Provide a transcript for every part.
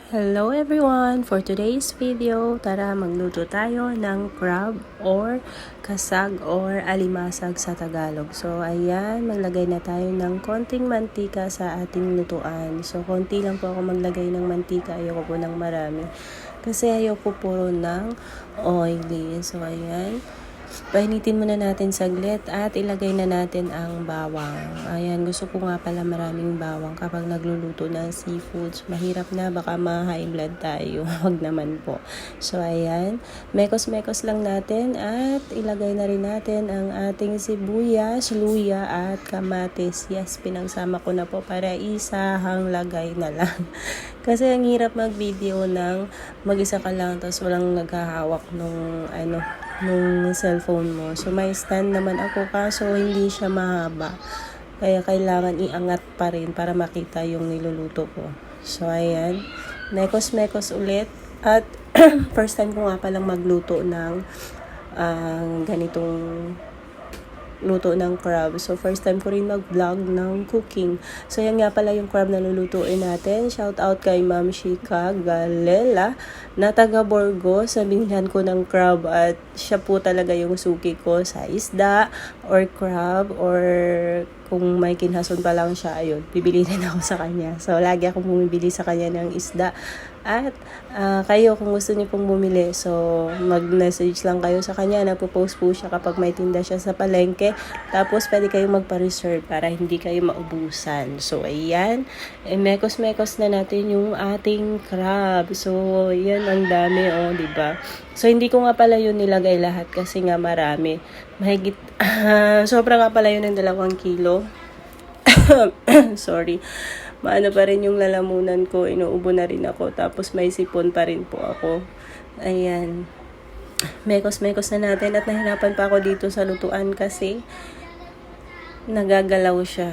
Hello everyone! For today's video, tara magluto tayo ng crab or kasag or alimasag sa Tagalog. So ayan, maglagay na tayo ng konting mantika sa ating lutuan. So konti lang po ako maglagay ng mantika, ayoko po ng marami. Kasi ayoko puro ng oily. So ayan, painitin muna natin saglit at ilagay na natin ang bawang. Ayan, gusto ko nga pala maraming bawang kapag nagluluto ng seafoods. Mahirap na, baka ma-high blood tayo. Huwag naman po. So ayan, mekos-mekos lang natin at ilagay na rin natin ang ating sibuyas, luya at kamatis. Yes, pinagsama ko na po para isahang lagay na lang. Kasi ang hirap mag-video ng mag-isa ka lang tapos walang naghahawak nung cellphone mo. So may stand naman ako kaso hindi siya mahaba. Kaya kailangan iangat pa rin para makita yung niluluto ko. So ayan, mekos-mekos ulit. At first time ko nga palang magluto ng ganitong luto ng crab. So, first time ko rin mag-vlog ng cooking. So, yan nga pala yung crab na lulutuin natin. Shout out kay Ma'am Shika Galela na taga Burgos. Binilhan ko ng crab at siya po talaga yung suki ko sa isda or crab or kung may kinhason pa lang siya, ayun, bibili rin ako sa kanya. So, lagi akong bumibili sa kanya ng isda. At kayo, kung gusto niyo pong bumili, so mag-message lang kayo sa kanya. Nagpo-post po siya kapag may tinda siya sa palengke. Tapos, pwede kayong magpa-reserve para hindi kayo maubusan. So, ayan. Mekos-mekos na natin yung ating crab. So, yan, ang dami, diba? So, hindi ko nga pala yun nilagay lahat kasi nga marami. Mahigit, sobra nga pala yun ng 2 kilo. Sorry. Maano pa rin yung lalamunan ko, inuubo na rin ako, tapos may sipon pa rin po ako. Ayan. Mekos-mekos na natin at nahirapan pa ako dito sa lutuan kasi nagagalaw siya.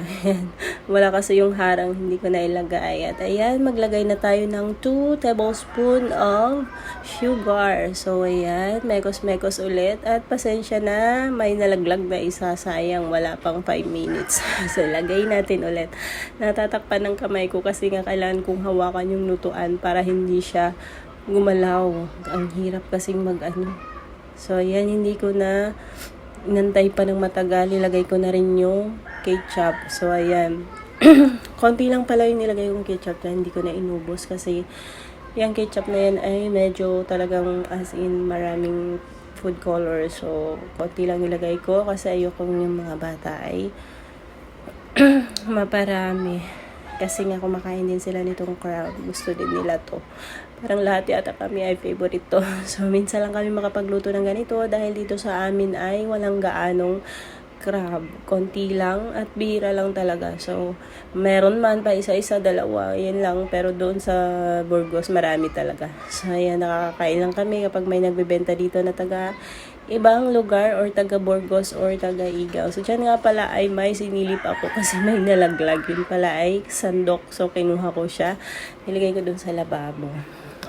Wala kasi yung harang, hindi ko na ilagay. At ayan, maglagay na tayo ng 2 tablespoon of sugar. So ayan, mekos-mekos ulit. At pasensya na, may nalaglag na isa, sayang, wala pang 5 minutes. So lagay natin ulit. Natatakpan ng kamay ko kasi nga kailangan kong hawakan yung lutuan para hindi siya gumalaw. Ang hirap kasing So ayan, hindi ko na inantay pa ng matagal, nilagay ko na rin yung ketchup. So, ayan. Konti lang pala yung nilagay yung ketchup na hindi ko na inubos kasi yung ketchup na yan ay medyo talagang as in maraming food color. So, konti lang nilagay ko kasi ayoko yung mga bata ay maparami. Kasi nga kumakain din sila nitong crab. Gusto din nila to. Parang lahat yata kami ay favorite to. So, minsan lang kami makapagluto ng ganito dahil dito sa amin ay walang gaanong crab. Konti lang at bihira lang talaga. So, meron man pa isa-isa, dalawa. Yan lang. Pero doon sa Burgos, marami talaga. So, ayan, nakakakain lang kami kapag may nagbebenta dito na taga ibang lugar or taga Burgos or taga Igaw. So, dyan nga pala ay may sinilip ako kasi may nalaglag. Yun pala ay sandok. So, kinuha ko siya. Nilagay ko dun sa lababo.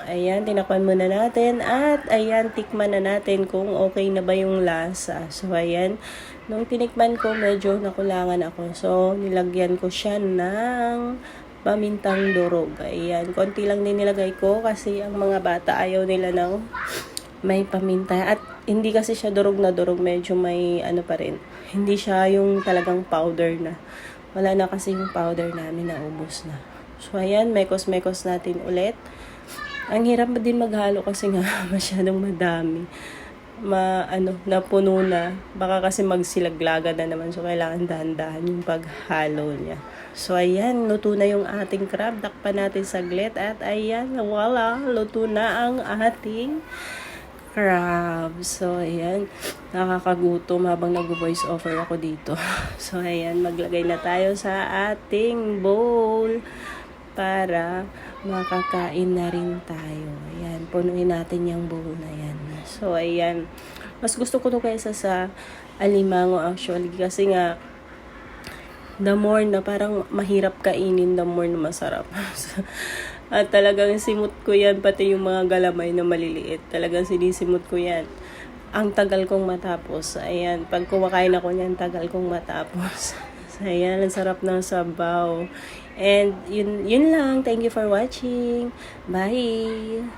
Ayan, tinakpan muna natin. At, ayan, tikman na natin kung okay na ba yung lasa. So, ayan. Nung tinikman ko, medyo nakulangan ako. So, nilagyan ko siya ng pamintang durog. Ayan, konti lang din nilagay ko kasi ang mga bata ayaw nila ng may paminta. At hindi kasi siya durog na durog. Medyo may pa rin. Hindi siya yung talagang powder na. Wala na kasi yung powder namin, naubos na. So, ayan, mekos-mekos natin ulit. Ang hirap din maghalo kasi nga masyadong madami. Napuno na. Baka kasi magsilaglaga na naman. So, kailangan dahan-dahan yung paghalo niya. So, ayan, luto na yung ating crab. Takpan natin saglit. At ayan, wala, luto na ang ating crab. So, ayan, nakakagutom habang nag-voice over ako dito. So, ayan, maglagay na tayo sa ating bowl para makakain na rin tayo. Ayan, punuin natin yung bowl na yan. So, ayan, mas gusto ko to kaysa sa alimango actually kasi nga the more na parang mahirap kainin, the more na masarap. At talagang simot ko yan, pati yung mga galamay na maliliit. Talagang sinisimot ko yan. Ang tagal kong matapos. Ayan, pag kumakain ako niyan, tagal kong matapos. So, ayan, ang sarap ng sabaw. And yun lang. Thank you for watching. Bye!